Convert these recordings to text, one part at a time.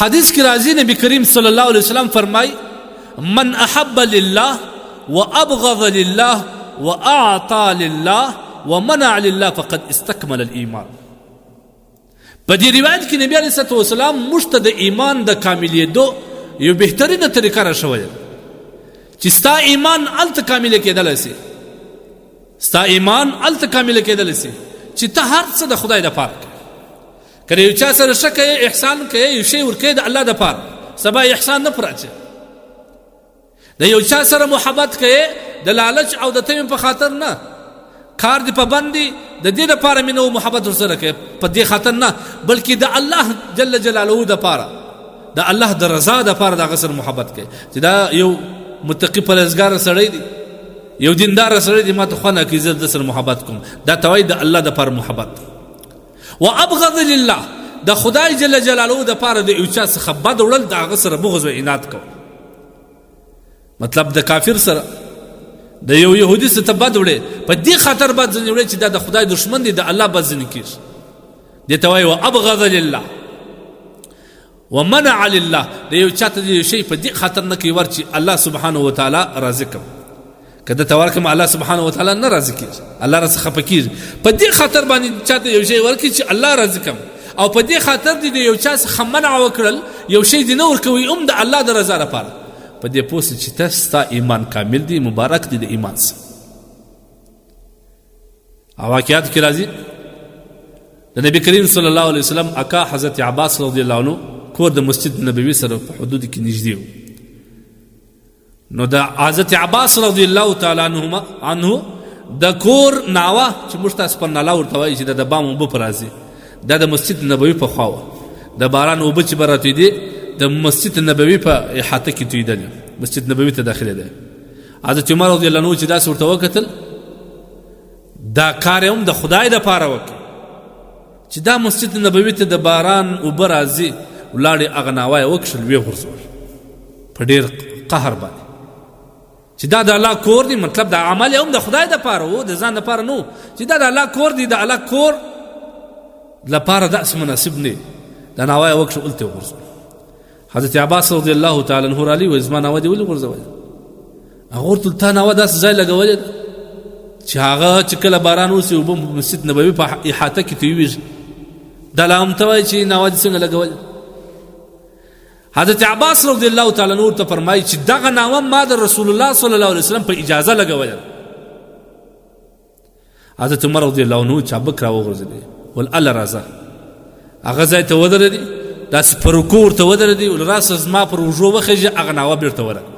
حدیث کی راضی نبی کریم صلی اللہ علیہ وسلم فرمائی من احب للہ وابغض للہ واعطى للہ ومنع للہ فقد استکمل الایمان. په دې روایت کې نبی علیه الصلاة والسلام موږ ته د ایمان د کاملېدو یو بهترینه طریقه راښودلې چې ستا ایمان هلته کامله کېدلی سي، ستا ایمان هلته کامله کېدلی سي چې ته هر څه د خدای دپاره کوې. که د یو چا سره ښه کوې، احسان کوې، یو شی ورکوې د الله دپاره، سبا احسان نه پر اچوې. د یو چا سره محبت کوې د لالچ او د تمې په خاطر نه، کار دې په بند دی د دې دپاره مینه او محبت ورسره کوې په دې خاطر نه، بلکې د الله جل جلاله دپاره، د الله د رضا دپاره د هغه سره محبت کوې چې دا یو متقي پرهیزګاره سړی دی، یو دینداره سړی دی، ما ته خوند کوي زه د سره محبت کوم، دا ته وایي د الله دپاره محبت. وابغض لله، د خدای جل جلاله دپاره د یو چا څخه بد وړل، د هغه سره بغض و عناد کول. مطلب د کافر سره، د یو یهودي سره ته بد وړې، په دې خاطر بد ځینې وړې چې دا د خدای دشمن دی، د الله بد ځینې کېږي. دې ته وایي وابغض لله ومنع لله، د یو چاته د یو شی په دې خاطر نه کوي ور چې الله سبحانه وتعالی راضي کړم، که ده ته ورکړم الله سبحانه وتعالی نه راضي کېږي، الله راڅخه خفه کېږي. په دې خاطر باندې چاته یو شی ورکړي چې الله راضي کړم، او په دې خاطر دې د یو چا څخه منع وکړل، یو شی دې نه ورکوي هم د الله د رضا لپاره، په دې پوه سه چې ته ستا ایمان کامل دی، مبارک دی د ایمان سره. او واقعات کې راځي د نبی کریم صلی الله علیه وسلم اکا حضرت عباس رضی الله عنه کور د مسجد نبوي سره په حدود کې نږدې و. نو د حضرت عباس رضی الله تعالی عنه د کور ناوه چې موږ تاسو په ناله ورته وایي چې د بام اوبه په راځي، دا د مسجد نبوي په خوا وه. د باران اوبه چې به راتویدې د مسجد نبوي په احاطه کې تویدلې، مسجد نبوي ته داخلېدی. حضرت عمر رضی الله عنه چې داسې ورته وکتل، دا کار هم د خدای دپاره وکړي چې دا مسجد نبوي ته د باران اوبه راځي، ولاړې هغه ناوه یې وکښل، ویې غورځول په ډېر قهر باندې چې دا د الله کور دی. مطلب دا عمل هم د خدای دپاره و، د ځان دپاره نه و، چې دا د الله کور دی، د الله کور لپاره داسې مناسب نه. دا ناوه یې وکښل، هلته یې وغورځول. حضرت عباس رضی الله تعالی عنه رالی وایي زما ناوه دې ولې غورځولې؟ هغه ورته ویل تا ناوه داسې ځای لګولې ده چې هغه چې کله باران وسي اوبه مسجد نبوي په احاطه کې تویېږي، دا لا هم ته وایي چې ناوه دې څنګه لګولې؟ حضرت عباس رضی الله تعالی عنه ته فرمایي چې دغه ناوه ما د رسول الله صلی الله علیه وسلم په اجازه لګولې. حضرت عمر رضی الله عنه چابک راوغورځېدی، ول الله راځه. هغه ځای ته ودرېدی، داسې په رکوع ورته ودرېدی، ول راسه زما پر اوږو وخېږه، هغه ناوه بېرته ورغله.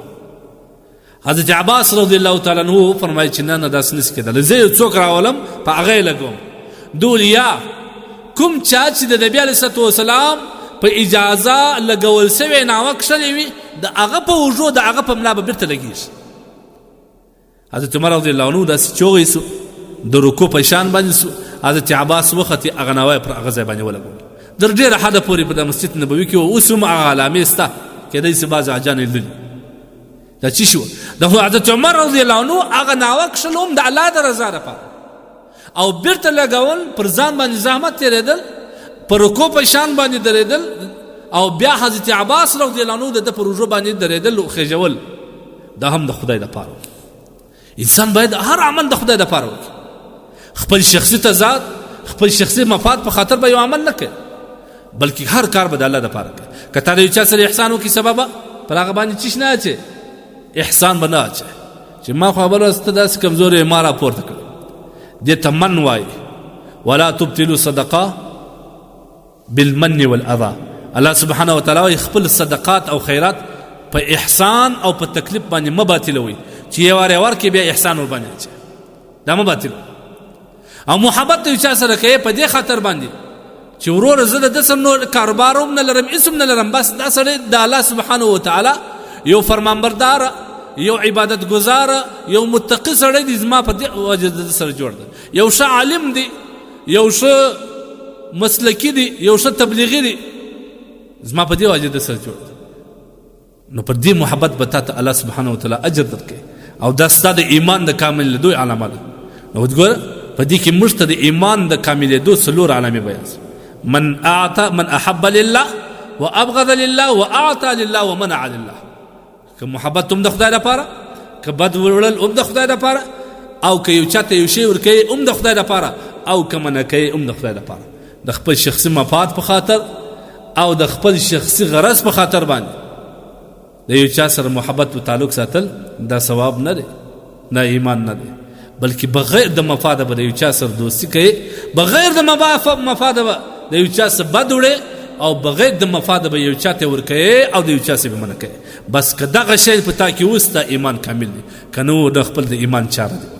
حضرت عباس رضی الله تعالی عنه فرمایي چې نه نه داسې نشي کېدلی، زه یو څوک راولم په هغه یې لګوم. دول یا کوم چا چې د نبي علیه الصلاة والسلام په اجازه لګول سوی ناوه کښلې وي، د هغه په اوږو د هغه په ملا به بېرته لګېږي. حضرت عمر رضی الله عنه داسې چوغی سو، د رکوع په شان باندې سو. حضرت عباس وختې هغه ناوه یې پر هغه ځای باندې ولګول. در ډېره حده پورې په د مسجد نبوي کې اوس هم هغه علامې سته، کېدای سي بعضې حاجیان یې لیدلي. دا څه شوه؟ د حضرت عمر رضی الله عنه هغه ناوه کښل هم د الله د رضا دپاره، او بېرته لګول، پر ځان باندې زحمت تېرېدل، پر رکوع په شان باندې درېدل، او بیا حضرت عباس رضی الله عنه د ده پر اوږو باندې درېدل او خېژول، دا هم د خدای دپاره. انسان باید هر عمل د خدای دپاره وکړي، خپل شخصي تضاد، خپل شخصي مفاد په خاطر به یو عمل نه کوي، بلکې هر کار به د الله دپاره کوي. که تا د یو چا سره احسان وکړي، سبا به پر هغه باندې چیش نه اچوې، احسان به نه اچوې چې ما خو خبره ته داسې کمزورې ما راپورته کړه. دې ته من وایي، ولا تبطلوا صدقه بالمن والاذى. الله سبحانه وتعالی وایي خپل صدقات او خیرات په احسان او په تکلیف باندې مه باطلوئ، چې یو وار یې ورکړې بیا احسان ورباندې اچوئ، دا مه باطلوئ. او محبت ته یو چا سره کوې په دې خاطر باندې چې وروره زه د ده سره نور کاروبار هم نه لرم، هېڅ هم نه لرم، بس دا سړی د الله سبحانه وتعالی یو فرمانبرداره، یو عبادت گزاره، یو متقي سړی دی، زما په دې وجه د ده سره جوړ ده. یو ښه عالم دی، یو ښه مسلکي دی، یو ښه تبلیغي دی، زما په دې وجه د سره جوړ ده. نو پر دې محبت به تا ته الله سبحانه وتعالی اجر درکوي، او دا ستا د ایمان د کاملېدو علامه ده. نو وګوره په دې کې موږ ته د ایمان د کاملېدو څلور علامې بیان. من احب لله وابغض لله واعطى لله ومنع لله. که محبت هم د خدای لپاره، که بد وړل هم د خدای لپاره، او که یو چاته یو شی ورکوي هم د خدای لپاره، او که منع کوي هم د خدای لپاره. د خپل شخصي مفاد په خاطر او د خپل شخصي غرض په خاطر باندې د یو چا سره محبت و تعلق ساتل دا ثواب نه دی، دا ایمان نه دی. بلکې بغیر د مفاده به د یو چا سره دوستي کوي، بغیر د مفاده به د یو چا سره بد وړي، او بغیر د مفاده به یو چاته ورکوي او د یو چا سره به منع کوي. بس که دغه شی په تا کې اوس دا ایمان کامل دی، که نه د خپل د ایمان چاره دی.